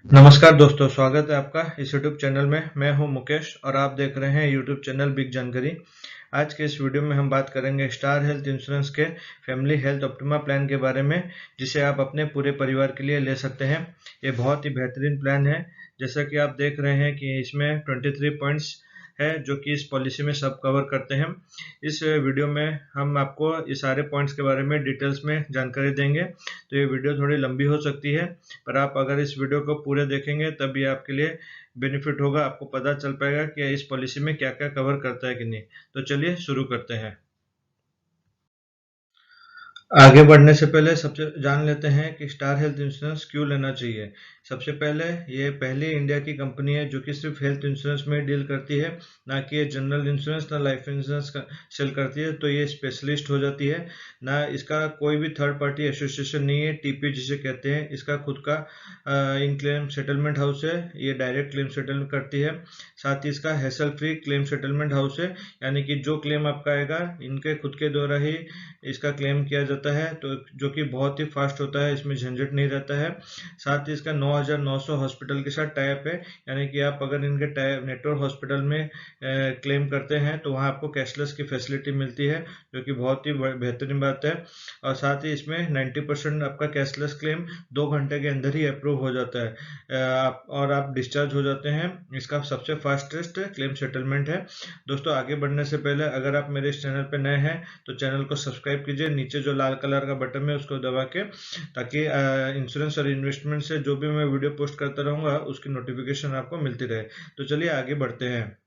नमस्कार दोस्तों, स्वागत है आपका इस यूट्यूब चैनल में। मैं हूं मुकेश और आप देख रहे हैं यूट्यूब चैनल बिग जानकारी। आज के इस वीडियो में हम बात करेंगे स्टार हेल्थ इंश्योरेंस के फैमिली हेल्थ ऑप्टिमा प्लान के बारे में, जिसे आप अपने पूरे परिवार के लिए ले सकते हैं। ये बहुत ही बेहतरीन प्लान है। जैसा कि आप देख रहे हैं कि इसमें 23 पॉइंट्स है जो कि इस पॉलिसी में सब कवर करते हैं। इस वीडियो में हम आपको ये सारे पॉइंट्स के बारे में डिटेल्स में जानकारी देंगे, तो ये वीडियो थोड़ी लंबी हो सकती है, पर आप अगर इस वीडियो को पूरे देखेंगे तब ये आपके लिए बेनिफिट होगा। आपको पता चल पाएगा कि इस पॉलिसी में क्या क्या कवर करता है कि नहीं। तो चलिए शुरू करते हैं। आगे बढ़ने से पहले सबसे जान लेते हैं कि स्टार हेल्थ इंश्योरेंस क्यों लेना चाहिए। सबसे पहले, ये पहली इंडिया की कंपनी है जो कि सिर्फ हेल्थ इंश्योरेंस में डील करती है, ना कि ये जनरल इंश्योरेंस ना लाइफ इंश्योरेंस का सेल करती है। तो ये स्पेशलिस्ट हो जाती है। ना इसका कोई भी थर्ड पार्टी एसोसिएशन नहीं है, टीपी जिसे कहते हैं। इसका खुद का इन क्लेम सेटलमेंट हाउस है, ये डायरेक्ट क्लेम सेटल करती है। साथ ही इसका hassle free claim settlement house है, यानी कि जो क्लेम आपका आएगा इनके खुद के द्वारा ही इसका क्लेम किया जाता है, तो जो कि बहुत ही फास्ट होता है, इसमें झंझट नहीं रहता है। साथ ही इसका 9,900 हॉस्पिटल के साथ टाइप है, यानी कि आप अगर इनके टाइप नेटवर्क हॉस्पिटल में क्लेम करते हैं तो वहाँ आपको कैशलेस की फैसिलिटी मिलती है, जो कि बहुत ही बेहतरीन बात है। और साथ ही इसमें 90% आपका कैशलेस क्लेम 2 घंटे के अंदर ही अप्रूव हो जाता है, और आप डिस्चार्ज हो जाते हैं। इसका सबसे फास्टेस्ट क्लेम सेटलमेंट है। दोस्तों, आगे बढ़ने से पहले अगर आप मेरे इस चैनल पर नए हैं तो चैनल को सब्सक्राइब कीजिए। नीचे जो लाल कलर का बटन है उसको दबा के, ताकि इंश्योरेंस और इन्वेस्टमेंट से जो भी मैं वीडियो पोस्ट करता रहूंगा उसकी नोटिफिकेशन आपको मिलती रहे। तो चलिए आगे बढ़ते हैं।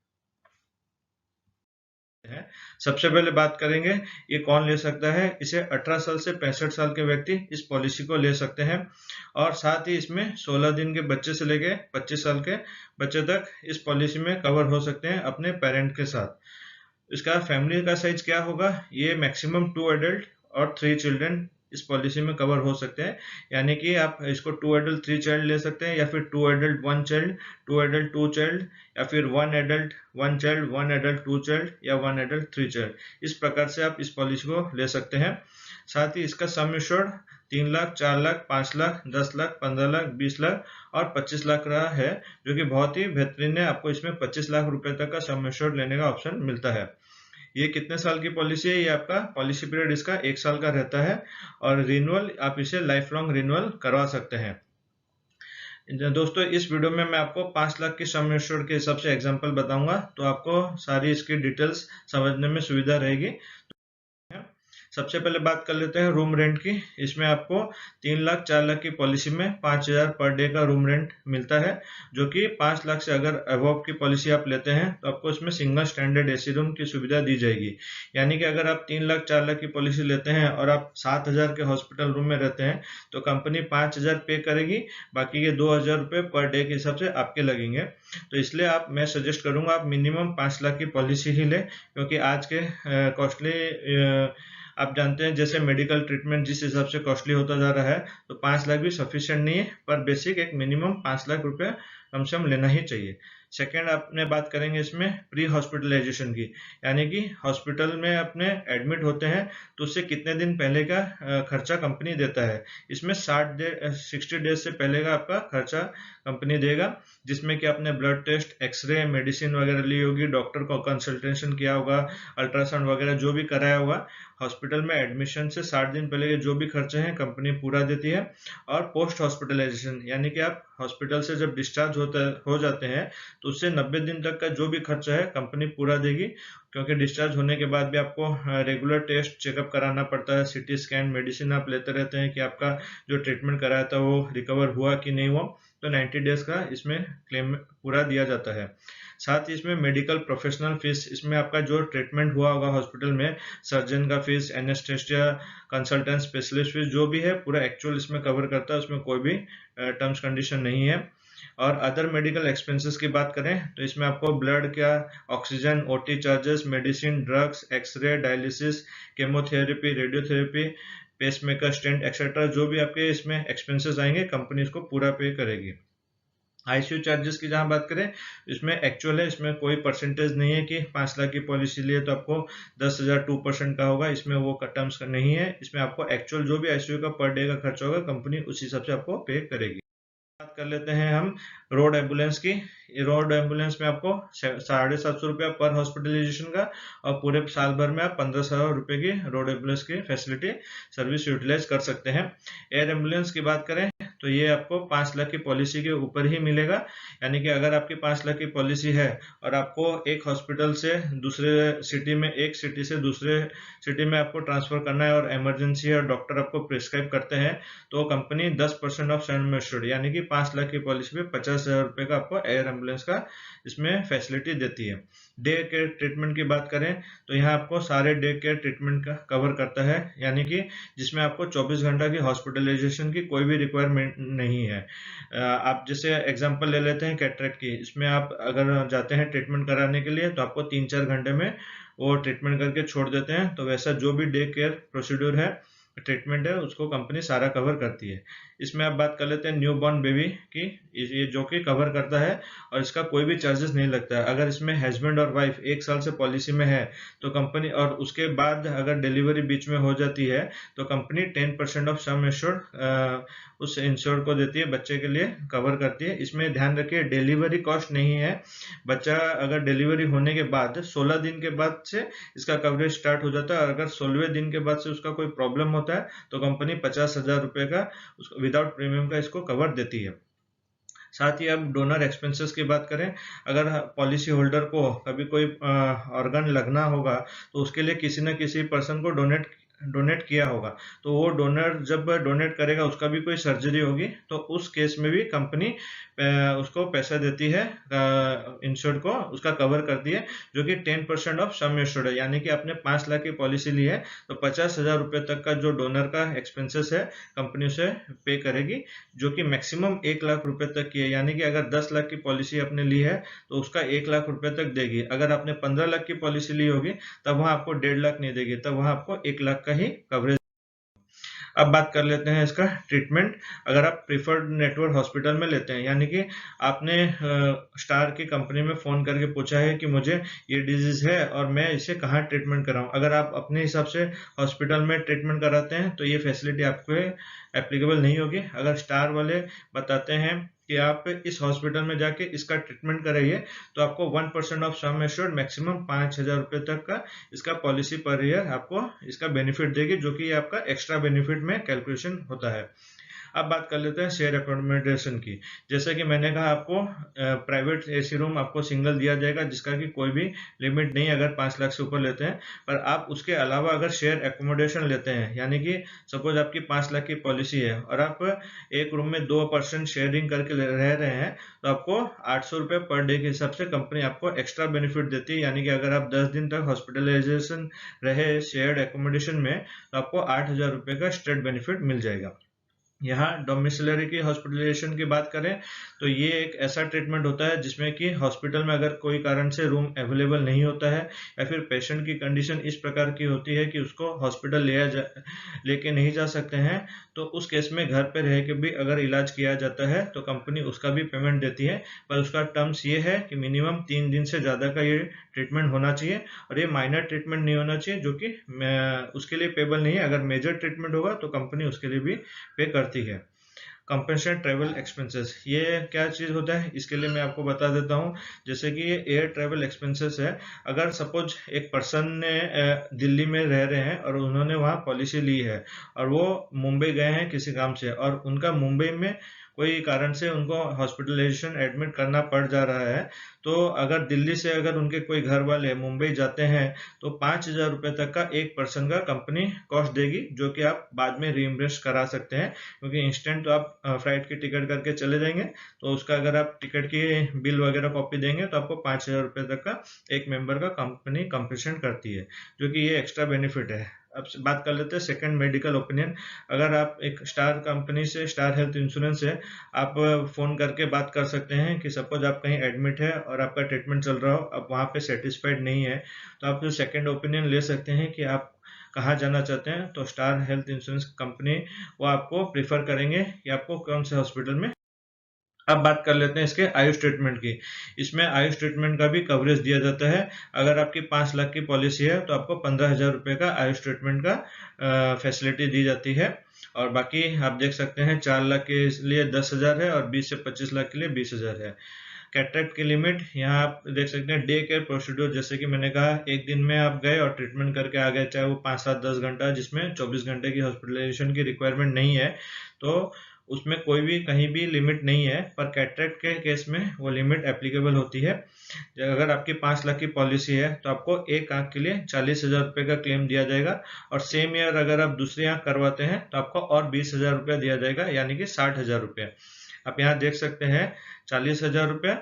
सबसे पहले बात करेंगे ये कौन ले सकता है। इसे 18 साल से 65 साल के व्यक्ति इस पॉलिसी को ले सकते हैं, और साथ ही इसमें 16 दिन के बच्चे से लेके 25 साल के बच्चे तक इस पॉलिसी में कवर हो सकते हैं अपने पेरेंट के साथ। इसका फैमिली का साइज क्या होगा, ये मैक्सिमम 2 एडल्ट और 3 चिल्ड्रन इस पॉलिसी में कवर हो सकते हैं। यानी कि आप इसको 2 एडल्ट 3 चाइल्ड ले सकते हैं, या फिर 2 एडल्ट 1 चाइल्ड, 2 एडल्ट 2 चाइल्ड, या फिर 1 एडल्ट 1 चाइल्ड, 1 एडल्ट 2 चाइल्ड, या 1 एडल्ट 3 चाइल्ड। इस प्रकार से आप इस पॉलिसी को ले सकते हैं। साथ ही इसका सम एश्योर्ड 3 लाख, 4 लाख, 5 लाख, 10 लाख, 15 लाख, 20 लाख और 25 लाख रहा है, जो कि बहुत ही बेहतरीन है। आपको इसमें 25 लाख रुपए तक का सम एश्योर्ड लेने का ऑप्शन मिलता है। ये कितने साल की पॉलिसी है, ये आपका पॉलिसी पीरियड इसका 1 साल का रहता है, और रिन्यूअल आप इसे लाइफ लॉन्ग रिन्यूअल करवा सकते हैं। दोस्तों, इस वीडियो में मैं आपको 5 लाख की सम एश्योर्ड के हिसाब से एग्जांपल बताऊंगा, तो आपको सारी इसकी डिटेल्स समझने में सुविधा रहेगी। सबसे पहले बात कर लेते हैं रूम रेंट की। इसमें आपको 3 लाख 4 लाख की पॉलिसी में 5,000 पर डे का रूम रेंट मिलता है, जो कि 5 लाख से अगर अबव की पॉलिसी आप लेते हैं तो आपको इसमें सिंगल स्टैंडर्ड एसी रूम की सुविधा दी जाएगी। यानी कि अगर आप 3 लाख 4 लाख की पॉलिसी लेते हैं और आप 7,000 के हॉस्पिटल रूम में रहते हैं तो कंपनी 5,000 पे करेगी, बाकी के 2,000 रुपये पर डे के हिसाब से आपके लगेंगे। तो इसलिए मैं सजेस्ट करूंगा आप मिनिमम 5 लाख की पॉलिसी ही लें, क्योंकि आज के कॉस्टली आप जानते हैं जैसे मेडिकल ट्रीटमेंट जिस हिसाब से कॉस्टली होता जा रहा है, तो 5 लाख भी सफिशिएंट नहीं है, पर बेसिक एक मिनिमम 5 लाख रुपए कम से कम लेना ही चाहिए। सेकेंड, अपने बात करेंगे इसमें प्री हॉस्पिटलाइजेशन की, यानी कि हॉस्पिटल में अपने एडमिट होते हैं तो उससे कितने दिन पहले का खर्चा कंपनी देता है। इसमें 60 डेज से पहले का आपका खर्चा कंपनी देगा, जिसमें कि आपने ब्लड टेस्ट, एक्सरे, मेडिसिन वगैरह ली होगी, डॉक्टर को कंसल्टेशन किया होगा, अल्ट्रासाउंड वगैरह जो भी कराया होगा, हॉस्पिटल में एडमिशन से 60 दिन पहले के जो भी खर्चे हैं कंपनी पूरा देती है। और पोस्ट हॉस्पिटलाइजेशन, यानी कि आप हॉस्पिटल से जब डिस्चार्ज हो जाते हैं तो उससे 90 दिन तक का जो भी खर्चा है कंपनी पूरा देगी, क्योंकि डिस्चार्ज होने के बाद भी आपको रेगुलर टेस्ट चेकअप कराना पड़ता है, सीटी स्कैन, मेडिसिन आप लेते रहते हैं कि आपका जो ट्रीटमेंट कराया था वो रिकवर हुआ कि नहीं हुआ। तो 90 डेज का इसमें क्लेम पूरा दिया जाता है। साथ ही इसमें मेडिकल प्रोफेशनल फीस, इसमें आपका जो ट्रीटमेंट हुआ होगा हॉस्पिटल में, सर्जन का fees, anaesthesia, consultant, specialist fees जो भी है पूरा एक्चुअल इसमें कवर करता है, उसमें कोई भी टर्म्स कंडीशन नहीं है। और अदर मेडिकल एक्सपेंसेस की बात करें तो इसमें आपको ब्लड का, oxygen, OT charges, medicine, drugs, x ray, dialysis, chemotherapy, radiotherapy, pacemaker, stent etcetera जो भी आपके इसमें एक्सपेंसेस आएंगे कंपनी इसको पूरा पे करेगी। आईसीयू चार्जेस की जहां बात करें, इसमें एक्चुअल है, इसमें कोई परसेंटेज नहीं है कि 5 लाख की पॉलिसी लिए तो आपको 10,000 2% का होगा, इसमें वो टर्म्स का नहीं है। इसमें आपको एक्चुअल जो भी आईसीयू का पर डे का खर्चा होगा कंपनी उस हिसाब से आपको पे करेगी। बात कर लेते हैं हम रोड एम्बुलेंस की। रोड एम्बुलेंस में आपको 750 रुपया पर हॉस्पिटलाइजेशन का, और पूरे साल भर में आप 1500 रुपये की रोड एम्बुलेंस की फैसिलिटी सर्विस यूटिलाइज कर सकते हैं। एयर एम्बुलेंस की बात करें तो ये आपको 5 लाख की पॉलिसी के ऊपर ही मिलेगा। यानी कि अगर आपकी 5 लाख की पॉलिसी है और आपको एक हॉस्पिटल से दूसरे सिटी में, एक सिटी से दूसरे सिटी में आपको ट्रांसफर करना है और इमरजेंसी और डॉक्टर आपको प्रिस्क्राइब करते हैं, तो कंपनी 10% ऑफ सम एश्योर्ड यानी कि 5 लाख की पॉलिसी पे 50,000 रुपए का आपको एयर एम्बुलेंस का इसमें फैसिलिटी देती है। डे केयर ट्रीटमेंट की बात करें तो यहाँ आपको सारे डे केयर ट्रीटमेंट का कवर करता है, यानी कि जिसमें आपको 24 घंटा की हॉस्पिटलाइजेशन की कोई भी रिक्वायरमेंट नहीं है। आप जैसे एग्जांपल ले लेते हैं कैटरेक्ट की, इसमें आप अगर जाते हैं ट्रीटमेंट कराने के लिए तो आपको 3-4 घंटे में वो ट्रीटमेंट करके छोड़ देते हैं। तो वैसा जो भी डे केयर प्रोसीड्यूर है, ट्रीटमेंट है, उसको कंपनी सारा कवर करती है। इसमें आप बात कर लेते हैं न्यू बॉर्न बेबी की, ये जो कि कवर करता है और इसका कोई भी चार्जेस नहीं लगता है। अगर इसमें हस्बैंड और वाइफ 1 साल से पॉलिसी में है तो कंपनी, और उसके बाद अगर डिलीवरी बीच में हो जाती है तो कंपनी 10% ऑफ सम एश्योर्ड उस इंश्योर्ड को देती है, बच्चे के लिए कवर करती है। इसमें ध्यान रखिए डिलीवरी कॉस्ट नहीं है। बच्चा अगर डिलीवरी होने के बाद 16 दिन के बाद से इसका कवरेज स्टार्ट हो जाता है, और अगर 16वें दिन के बाद से उसका कोई प्रॉब्लम होता है तो कंपनी 50,000 रुपए का विदाउट प्रीमियम का इसको कवर देती है। साथ ही अब डोनर एक्सपेंसेस की बात करें, अगर पॉलिसी होल्डर को कभी कोई ऑर्गन लगना होगा तो उसके लिए किसी न किसी पर्सन को डोनेट किया होगा, तो वो डोनर जब डोनेट करेगा, उसका भी कोई सर्जरी होगी, तो उस केस में भी कंपनी उसको पैसा देती है, इंश्योर्ड को उसका कवर करती है, जो कि 10% ऑफ सम एश्योर्ड है। यानी कि आपने 5 लाख की पॉलिसी ली है तो 50,000 रुपए तक का जो डोनर का एक्सपेंसेस है कंपनी उसे पे करेगी, जो कि मैक्सिमम 1 लाख रुपए तक की है। यानी कि अगर 10 लाख की पॉलिसी आपने ली है तो उसका 1 लाख रुपए तक देगी। अगर आपने 15 लाख की पॉलिसी ली होगी तब वहां आपको 1.5 लाख नहीं देगी, तब वहां आपको 1 लाख का ही कवरेज। अब बात कर लेते हैं इसका ट्रीटमेंट। अगर आप प्रीफर्ड नेटवर्क हॉस्पिटल में लेते हैं, यानी कि आपने स्टार की कंपनी में फोन करके पूछा है कि मुझे ये डिजीज है और मैं इसे कहाँ ट्रीटमेंट कराऊं, अगर आप अपने हिसाब से हॉस्पिटल में ट्रीटमेंट कराते हैं तो ये फैसिलिटी आपको एप्लीकेबल नहीं होगी। अगर स्टार वाले बताते हैं कि आप इस हॉस्पिटल में जाके इसका ट्रीटमेंट कराइए तो आपको 1% ऑफ सम एश्योर्ड मैक्सिमम 5,000 रुपए तक का इसका पॉलिसी पर ईयर आपको इसका बेनिफिट देगी, जो कि आपका एक्स्ट्रा बेनिफिट में कैलकुलेशन होता है। अब बात कर लेते हैं शेयर एकोमोडेशन की। जैसे कि मैंने कहा, आपको प्राइवेट एसी रूम आपको सिंगल दिया जाएगा जिसका कि कोई भी लिमिट नहीं अगर 5 लाख से ऊपर लेते हैं। पर आप उसके अलावा अगर शेयर एकोमोडेशन लेते हैं, यानी कि सपोज आपकी 5 लाख की पॉलिसी है और आप एक रूम में 2% शेयरिंग करके रह रहे हैं, तो आपको 800 रुपये पर डे के हिसाब से कंपनी आपको एक्स्ट्रा बेनिफिट देती है। यानी कि अगर आप 10 दिन तक हॉस्पिटलाइजेशन रहे शेयर्ड एकोमोडेशन में तो आपको 8,000 रुपये का स्ट्रेट बेनिफिट मिल जाएगा। यहाँ डोमिसिलरी की हॉस्पिटलाइजेशन की बात करें तो ये एक ऐसा ट्रीटमेंट होता है जिसमें कि हॉस्पिटल में अगर कोई कारण से रूम अवेलेबल नहीं होता है या फिर पेशेंट की कंडीशन इस प्रकार की होती है कि उसको हॉस्पिटल लेके नहीं जा सकते हैं, तो उस केस में घर पे रह के भी अगर इलाज किया जाता है तो कंपनी उसका भी पेमेंट देती है। पर उसका टर्म्स ये है कि मिनिमम 3 दिन से ज़्यादा का ये ट्रीटमेंट होना चाहिए, और ये माइनर ट्रीटमेंट नहीं होना चाहिए जो कि उसके लिए पेबल नहीं है। अगर मेजर ट्रीटमेंट होगा तो कंपनी उसके लिए भी पे करती है। कंपेंसेट ट्रेवल एक्सपेंसेस, ये क्या चीज़ होता है इसके लिए मैं आपको बता देता हूँ। जैसे कि ये एयर ट्रेवल एक्सपेंसेस है। अगर सपोज एक पर्सन ने दिल्ली में रह रहे हैं और उन्होंने वहाँ पॉलिसी ली है और वो मुंबई गए हैं किसी काम से, और उनका मुंबई में कोई कारण से उनको हॉस्पिटलाइजेशन एडमिट करना पड़ जा रहा है, तो अगर दिल्ली से अगर उनके कोई घर वाले मुंबई जाते हैं तो 5,000 रुपये तक का एक पर्सन का कंपनी कॉस्ट देगी, जो कि आप बाद में रीइंबर्स करा सकते हैं। क्योंकि इंस्टेंट तो आप फ्लाइट की टिकट करके चले जाएंगे, तो उसका अगर आप टिकट की बिल वगैरह कॉपी देंगे तो आपको 5,000 रुपये तक का एक मेंबर का कंपनी कंपेंसेट करती है, जो कि ये एक्स्ट्रा बेनिफिट है। अब बात कर लेते हैं सेकंड मेडिकल ओपिनियन। अगर आप एक स्टार कंपनी से, स्टार हेल्थ इंश्योरेंस से आप फोन करके बात कर सकते हैं कि सपोज आप कहीं एडमिट है और आपका ट्रीटमेंट चल रहा हो, आप वहाँ पे सेटिस्फाइड नहीं है, तो आप सेकंड ओपिनियन ले सकते हैं कि आप कहाँ जाना चाहते हैं। तो स्टार हेल्थ इंश्योरेंस कंपनी वो आपको प्रीफर करेंगे कि आपको कौन से हॉस्पिटल में अब बात कर लेते हैं इसके आयु स्टेटमेंट की। इसमें आयु स्टेटमेंट का भी कवरेज दिया जाता है। अगर आपकी 5 लाख की पॉलिसी है तो आपको 15,000 रुपये का आयु स्टेटमेंट का फैसिलिटी दी जाती है। और बाकी आप देख सकते हैं 4 लाख के लिए 10,000 है और 20 से 25 लाख के लिए 20,000 है। कैटरेक्ट की लिमिट यहाँ आप देख सकते हैं डे केयर प्रोसीड्योर, जैसे कि मैंने कहा एक दिन में आप गए और ट्रीटमेंट करके आ गए, चाहे वो 5, 7, 10 घंटा, जिसमें 24 घंटे की हॉस्पिटलाइजेशन की रिक्वायरमेंट नहीं है, तो उसमें कोई भी कहीं भी लिमिट नहीं है। पर कैटरेक्ट के केस में वो लिमिट एप्लीकेबल होती है। अगर आपकी 5 लाख की पॉलिसी है तो आपको एक आंख के लिए 40,000 रुपये का क्लेम दिया जाएगा, और सेम ईयर अगर आप दूसरी आंख करवाते हैं तो आपको और 20,000 रुपया दिया जाएगा, यानी कि 60,000 रुपये। आप यहाँ देख सकते हैं 40,000 रुपया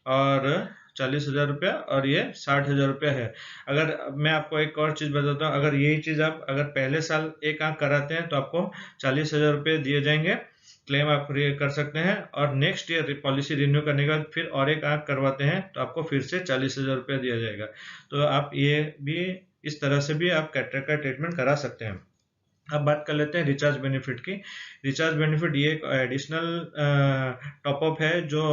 और 40,000 रुपया, और ये 60,000 रुपया है। अगर मैं आपको एक और चीज बताता हूँ, अगर यही चीज आप अगर पहले साल एक आंख कराते हैं तो आपको 40,000 रुपये दिए जाएंगे, क्लेम आप कर सकते हैं। और नेक्स्ट ईयर पॉलिसी रिन्यू करने के बाद फिर और एक आंख करवाते हैं तो आपको फिर से 40,000 रुपया दिया जाएगा। तो आप ये भी इस तरह से भी आप कैटरेक्ट का ट्रीटमेंट करा सकते हैं। अब बात कर लेते हैं रिचार्ज बेनिफिट की। रिचार्ज बेनिफिट ये एक एडिशनल टॉपअप है जो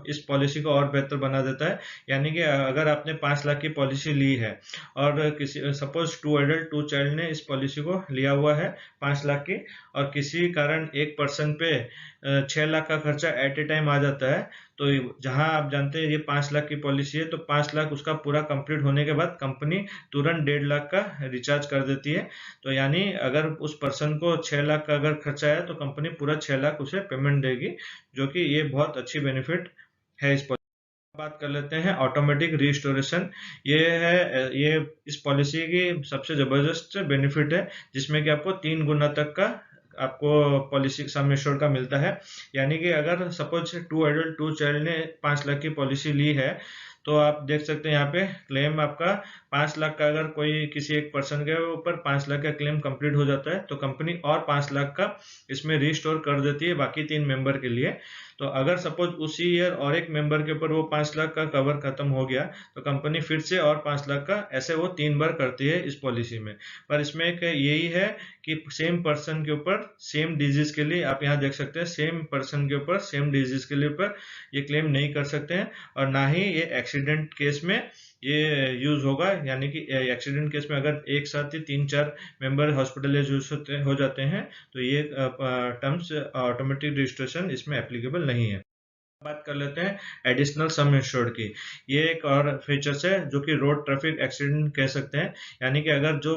इस पॉलिसी को और बेहतर बना देता है। यानी कि अगर आपने 5 लाख की पॉलिसी ली है और किसी सपोज 2 एडल्ट 2 चाइल्ड ने इस पॉलिसी को लिया हुआ है 5 लाख की, और किसी कारण एक पर्सन पे 6 लाख का खर्चा एट ए टाइम आ जाता है, तो जहां आप जानते हैं ये 5 लाख की पॉलिसी है, तो 5 लाख उसका पूरा कंप्लीट होने के बाद कंपनी तुरंत 1.5 लाख का रिचार्ज कर देती है। तो यानी अगर उस पर्सन को 6 लाख का अगर खर्चा है तो कंपनी पूरा 6 लाख उसे पेमेंट देगी, जो कि ये बहुत अच्छी बेनिफिट है इस पॉलिसी। बात कर लेते हैं ऑटोमेटिक रिस्टोरेशन। ये इस पॉलिसी की सबसे जबरदस्त बेनिफिट है, जिसमें कि आपको 3 गुना तक का आपको पॉलिसी सम एश्योर्ड का मिलता है। यानी कि अगर सपोज 2 एडल्ट 2 चाइल्ड ने 5 लाख की पॉलिसी ली है, तो आप देख सकते हैं यहाँ पे क्लेम आपका 5 लाख का, अगर कोई किसी एक पर्सन के ऊपर 5 लाख का क्लेम कंप्लीट हो जाता है तो कंपनी और 5 लाख का इसमें रिस्टोर कर देती है बाकी 3 मेंबर के लिए। तो अगर सपोज उसी ईयर और एक मेंबर के ऊपर वो 5 लाख का कवर खत्म हो गया तो कंपनी फिर से और 5 लाख का, ऐसे वो 3 बार करती है इस पॉलिसी में। पर इसमें एक यही है कि सेम पर्सन के ऊपर सेम डिजीज के लिए, आप यहाँ देख सकते हैं सेम पर्सन के ऊपर सेम डिजीज के लिए ऊपर ये क्लेम नहीं कर सकते हैं, और ना ही ये एक्सीडेंट केस में ये यूज होगा। यानी कि एक्सीडेंट केस में अगर एक साथ ही 3-4 मेंबर हॉस्पिटलाइज हो जाते हैं तो ये टर्म्स ऑटोमेटिक रजिस्ट्रेशन इसमें एप्लीकेबल नहीं है। बात कर लेते हैं एडिशनल सम इंश्योर्ड की। ये एक और फीचर्स है जो कि रोड ट्रैफिक एक्सीडेंट कह सकते हैं। यानी कि अगर जो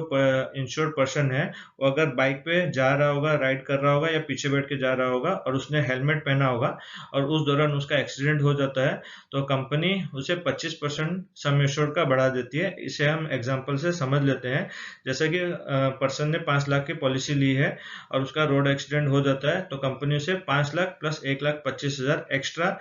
इंश्योर्ड पर्सन है वो अगर बाइक पे जा रहा होगा, राइड कर रहा होगा या पीछे बैठ के जा रहा होगा और उसने हेलमेट पहना होगा और उस दौरान उसका एक्सीडेंट हो जाता है, तो कंपनी उसे 25% सम इंश्योर्ड का बढ़ा देती है। इसे हम एग्जाम्पल से समझ लेते हैं। जैसे कि पर्सन ने 5 लाख की पॉलिसी ली है और उसका रोड एक्सीडेंट हो जाता है, तो कंपनी उसे 5 lakh plus 1,25,000 extra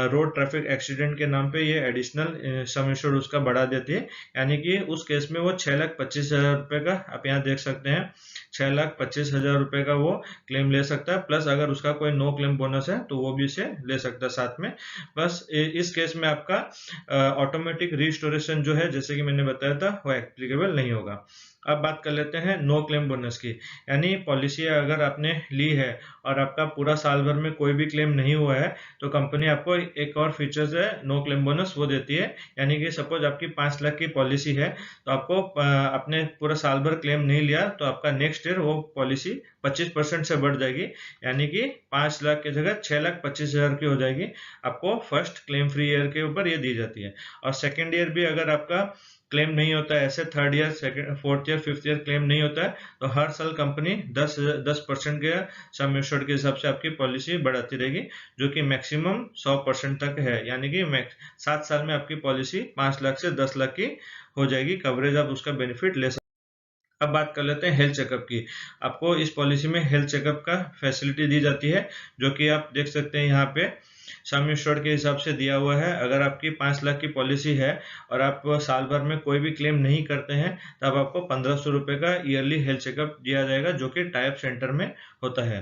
road traffic accident के नाम पे ये एडिशनल सम इंश्योर्ड उसका बढ़ा देती है। यानी कि उस केस में वो 6,25,000 रुपए का, आप यहाँ देख सकते हैं 6,25,000 रुपए का वो क्लेम ले सकता है, प्लस अगर उसका कोई नो क्लेम बोनस है तो वो भी इसे ले सकता है साथ में। बस इस केस में आपका ऑटोमेटिक रिस्टोरेशन जो है, जैसे कि मैंने बताया था, वो एप्लीकेबल नहीं होगा। अब बात कर लेते हैं नो क्लेम बोनस की। यानी पॉलिसी अगर आपने ली है और आपका पूरा साल भर में कोई भी क्लेम नहीं हुआ है तो कंपनी आपको एक और फीचर्स है नो क्लेम बोनस वो देती है। यानी कि सपोज आपकी 5 लाख की पॉलिसी है तो आपको आपने पूरा साल भर क्लेम नहीं लिया तो आपका नेक्स्ट ईयर वो पॉलिसी 25% से बढ़ जाएगी, यानी कि 5 लाख की जगह 6,25,000 की हो जाएगी। आपको फर्स्ट क्लेम फ्री ईयर के ऊपर ये दी जाती है। और सेकेंड ईयर भी अगर आपका क्लेम नहीं होता है, ऐसे third year, second, fourth year, fifth year claim नहीं होता है, तो हर साल कंपनी 10% के सम एश्योर्ड के हिसाब से आपकी पॉलिसी बढ़ाती रहेगी, जो कि मैक्सिमम 100% तक है। यानी कि 7 साल में आपकी पॉलिसी 5 लाख से 10 लाख की हो जाएगी कवरेज, आप उसका बेनिफिट ले सकते। अब बात कर लेते हैं हेल्थ चेकअप की। आपको इस पॉलिसी में हेल्थ चेकअप का फैसिलिटी दी जाती है, जो कि आप देख सकते हैं यहाँ पे सम एश्योर्ड के हिसाब से दिया हुआ है। अगर आपकी 5 लाख की पॉलिसी है और आप साल भर में कोई भी क्लेम नहीं करते हैं तब आपको 1,500 रुपये का ईयरली हेल्थ चेकअप दिया जाएगा, जो कि टाइप सेंटर में होता है।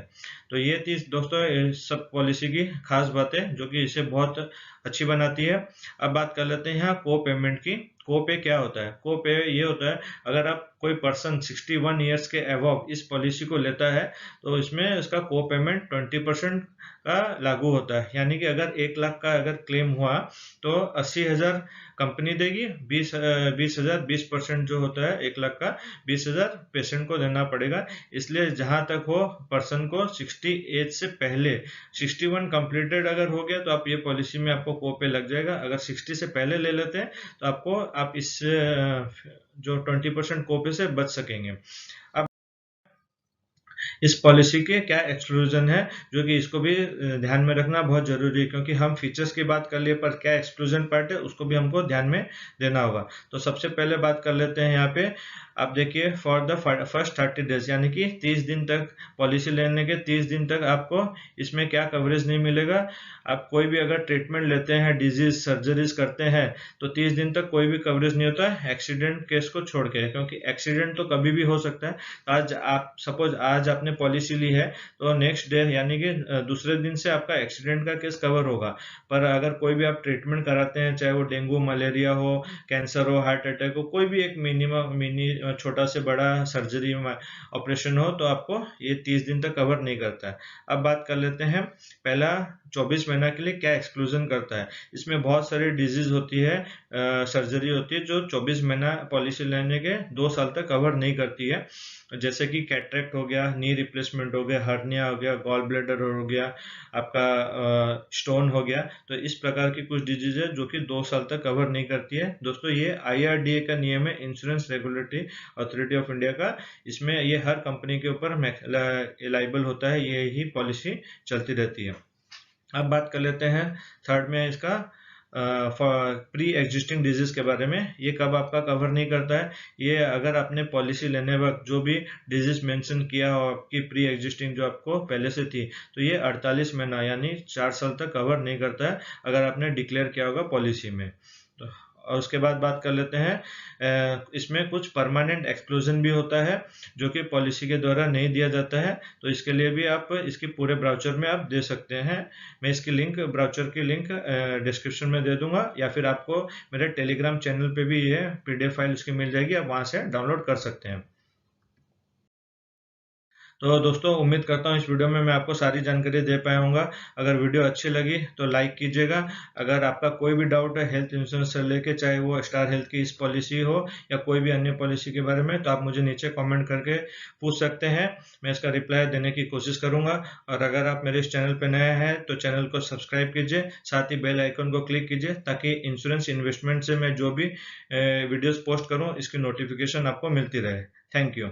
तो ये थी दोस्तों सब पॉलिसी की खास बातें जो कि इसे बहुत अच्छी बनाती है। अब बात कर लेते हैं यहाँ को पेमेंट की। को पे क्या होता है? को पे ये होता है, अगर आप कोई पर्सन 61 ईयर्स के अबव इस पॉलिसी को लेता है तो इसमें उसका को पेमेंट 20% का लागू होता है। यानी कि अगर 1 लाख का अगर क्लेम हुआ तो 80,000 कंपनी देगी, 20,000 20% जो होता है 1 लाख का 20,000 पेशेंट को देना पड़ेगा। इसलिए जहां तक हो पर्सन को 60 एज से पहले 61 कंप्लीटेड अगर हो गया तो आप ये पॉलिसी में आपको कोपे लग जाएगा। अगर 60 से पहले ले लेते हैं तो आप इस जो 20% कोपे से बच सकेंगे। अब इस पॉलिसी के क्या एक्सक्लूजन है जो कि इसको भी ध्यान में रखना बहुत जरूरी है, क्योंकि हम फीचर्स की बात कर लिए पर क्या एक्सक्लूजन पार्ट है उसको भी हमको ध्यान में देना होगा। तो सबसे पहले बात कर लेते हैं यहाँ पे। आप देखिए फॉर द फर्स्ट 30 डेज यानी कि 30 दिन तक पॉलिसी लेने के 30 दिन तक आपको इसमें क्या कवरेज नहीं मिलेगा। आप कोई भी अगर ट्रीटमेंट लेते हैं, डिजीज सर्जरीज करते हैं तो 30 दिन तक कोई भी कवरेज नहीं होता है एक्सीडेंट केस को छोड़ के, क्योंकि एक्सीडेंट तो कभी भी हो सकता है। आज आप सपोज आज आपने पॉलिसी ली है तो नेक्स्ट डे यानी कि दूसरे दिन से आपका एक्सीडेंट का केस कवर होगा। पर अगर कोई भी आप ट्रीटमेंट कराते हैं, चाहे वो डेंगू मलेरिया हो, कैंसर हो, हार्ट अटैक हो, कोई भी एक मिनी छोटा से बड़ा सर्जरी ऑपरेशन हो तो आपको ये 30 दिन तक कवर नहीं करता है। अब बात कर लेते हैं पहला 24 महीना के लिए क्या एक्सक्लूजन करता है। इसमें बहुत सारी डिजीज होती है, सर्जरी होती है जो 24 महीना पॉलिसी लेने के 2 साल तक कवर नहीं करती है। जैसे कि कैटरेक्ट हो गया, नी रिप्लेसमेंट हो गया, हर्निया हो गया, गॉल ब्लैडर हो गया, आपका स्टोन हो गया। तो इस प्रकार की कुछ डिजीज है जो कि 2 साल तक कवर नहीं करती है। दोस्तों ये IRDA का नियम है, insurance regulatory authority of India का। इसमें ये हर कंपनी के ऊपर लाइबल होता है, ये ही पॉलिसी चलती रहती है। अब बात कर लेते हैं थर्ड में इसका प्री एग्जिस्टिंग डिजीज के बारे में। ये कब आपका कवर नहीं करता है, ये अगर आपने पॉलिसी लेने वक्त जो भी डिजीज मेंशन किया हो आपकी प्री एग्जिस्टिंग जो आपको पहले से थी तो ये 48 महीना यानी 4 साल तक कवर नहीं करता है अगर आपने डिक्लेयर किया होगा पॉलिसी में। तो और उसके बाद बात कर लेते हैं इसमें कुछ परमानेंट एक्सक्लूजन भी होता है जो कि पॉलिसी के द्वारा नहीं दिया जाता है। तो इसके लिए भी आप इसकी पूरे ब्राउचर में आप दे सकते हैं। मैं इसकी लिंक ब्राउचर की लिंक डिस्क्रिप्शन में दे दूंगा, या फिर आपको मेरे टेलीग्राम चैनल पे भी ये PDF फाइल इसकी मिल जाएगी, आप वहां से डाउनलोड कर सकते हैं। तो दोस्तों उम्मीद करता हूँ इस वीडियो में मैं आपको सारी जानकारी दे पाया हूँगा। अगर वीडियो अच्छी लगी तो लाइक कीजिएगा। अगर आपका कोई भी डाउट है हेल्थ इंश्योरेंस से लेके, चाहे वो स्टार हेल्थ की इस पॉलिसी हो या कोई भी अन्य पॉलिसी के बारे में, तो आप मुझे नीचे कमेंट करके पूछ सकते हैं, मैं इसका रिप्लाई देने की कोशिश करूंगा। और अगर आप मेरे इस चैनल पर नए हैं तो चैनल को सब्सक्राइब कीजिए, साथ ही बेल आइकन को क्लिक कीजिए ताकि इंश्योरेंस इन्वेस्टमेंट से मैं जो भी वीडियोस पोस्ट करूँ इसकी नोटिफिकेशन आपको मिलती रहे। Thank you.